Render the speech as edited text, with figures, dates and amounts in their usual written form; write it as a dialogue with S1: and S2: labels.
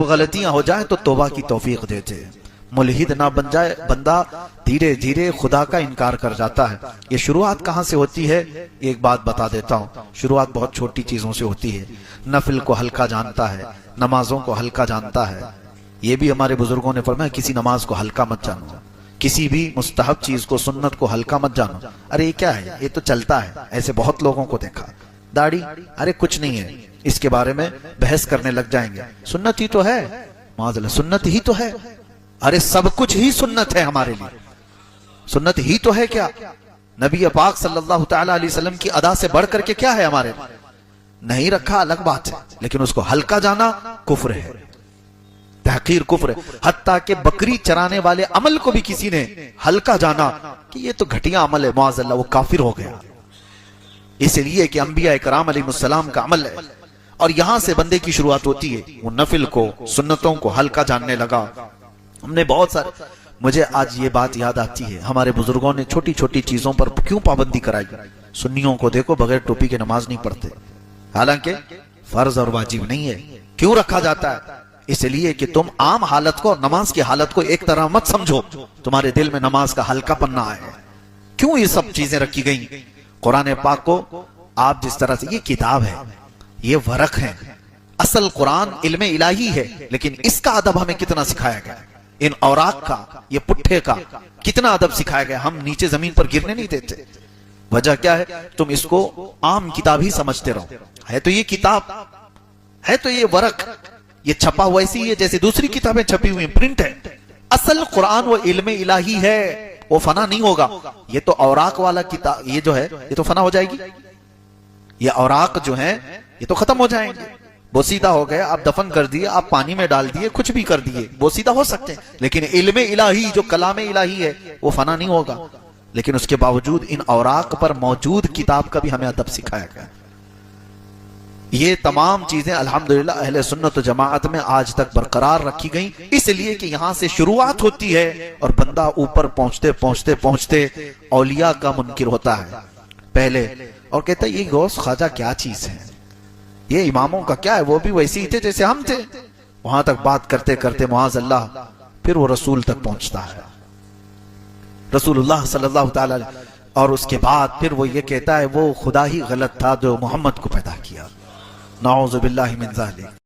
S1: غلطیاں ہو جائیں تو توبہ کی توفیق دیتے، ملحد نہ بن جائے بندہ، دھیرے دھیرے خدا کا انکار کر جاتا ہے۔ یہ شروعات کہاں سے ہوتی ہے؟ ایک بات بتا دیتا ہوں، شروعات بہت چھوٹی چیزوں سے ہوتی ہے۔ نفل کو ہلکا جانتا ہے، نمازوں کو ہلکا جانتا ہے۔ یہ بھی ہمارے بزرگوں نے فرمایا کسی نماز کو ہلکا مت جانو، کسی بھی مستحب چیز کو، سنت کو ہلکا مت جانو۔ ارے یہ کیا ہے، یہ تو چلتا ہے، ایسے بہت لوگوں کو دیکھا۔ داڑھی، ارے کچھ نہیں ہے، اس کے بارے میں بحث کرنے لگ جائیں گے، سنت ہی تو ہے، معاذ اللہ سنت ہی تو ہے۔ ارے سب کچھ ہی سنت ہے ہمارے لیے، سنت ہی تو ہے کیا؟ نبی پاک صلی اللہ تعالی علیہ وسلم کی ادا سے بڑھ کر کے کیا ہے ہمارے لیے؟ نہیں رکھا الگ بات ہے، لیکن اس کو ہلکا جانا کفر ہے، تحقیر کفر ہے۔ حتیٰ کہ بکری چرانے والے عمل کو بھی کسی نے ہلکا جانا کہ یہ تو گھٹیا عمل ہے، معاذ اللہ وہ کافر ہو گیا۔ اس لیے کہ انبیاء کرام علیہ السلام کا عمل ہے، اور یہاں سے بندے کی شروعات ہوتی ہے۔ وہ نفل کو، سنتوں کو ہلکا جاننے لگا۔ ہم نے بہت سارے، مجھے آج یہ بات یاد آتی ہے، ہمارے بزرگوں نے چھوٹی چھوٹی چیزوں پر کیوں پابندی کرائی؟ سنیوں کو دیکھو بغیر ٹوپی کے نماز نہیں پڑھتے، حالانکہ فرض اور واجب نہیں ہے۔ کیوں رکھا جاتا ہے؟ اس لیے کہ تم عام حالت کو، نماز کی حالت کو ایک طرح مت سمجھو، تمہارے دل میں نماز کا ہلکا پن آئے۔ کیوں یہ سب چیزیں رکھی گئیں؟ قرآن پاک کو آپ جس طرح سے، یہ کتاب ہے، یہ ورق ہے، اصل قرآن علم الہی ہے، لیکن اس کا ادب ہمیں کتنا سکھایا گیا، ان اوراق کا، یہ پٹھے کا کتنا ادب سکھایا گیا۔ ہم نیچے زمین پر گرنے نہیں دیتے۔ وجہ کیا ہے؟ تم اس کو عام کتاب ہی سمجھتے رہو، ہے تو یہ کتاب، ہے تو یہ ورق، یہ چھپا ہوا ایسی ہے جیسے دوسری کتابیں چھپی ہوئی ہیں، پرنٹ ہے۔ اصل قرآن وہ علم الہی ہے، وہ فنا نہیں ہوگا۔ یہ تو اوراق والا کتاب، یہ جو ہے یہ تو فنا ہو جائے گی، یہ اوراق جو ہیں یہ تو ختم ہو جائیں گے، بوسیدہ ہو گئے، آپ دفن کر دیے، آپ پانی میں ڈال دیے، کچھ بھی کر دیے، بوسیدہ ہو سکتے ہیں، لیکن علم الہی جو کلام الہی ہے وہ فنا نہیں ہوگا۔ لیکن اس کے باوجود ان اوراق پر موجود کتاب کا بھی ہمیں ادب سکھایا گیا۔ یہ تمام چیزیں الحمدللہ اہل سنت و جماعت میں آج تک برقرار رکھی گئیں، اس لیے کہ یہاں سے شروعات ہوتی ہے اور بندہ اوپر پہنچتے پہنچتے پہنچتے اولیاء کا منکر ہوتا ہے پہلے، اور کہتا ہے یہ غوث خواجہ کیا چیز ہے، یہ اماموں کا کیا ہے، وہ بھی ویسے ہی تھے جیسے ہم تھے۔ وہاں تک بات کرتے کرتے معاذ اللہ پھر وہ رسول تک پہنچتا ہے، رسول اللہ صلی اللہ تعالی علیہ، اور اس کے بعد پھر وہ یہ کہتا ہے وہ خدا ہی غلط تھا جو محمد کو پیدا کیا، نعوذ باللہ من ذالک۔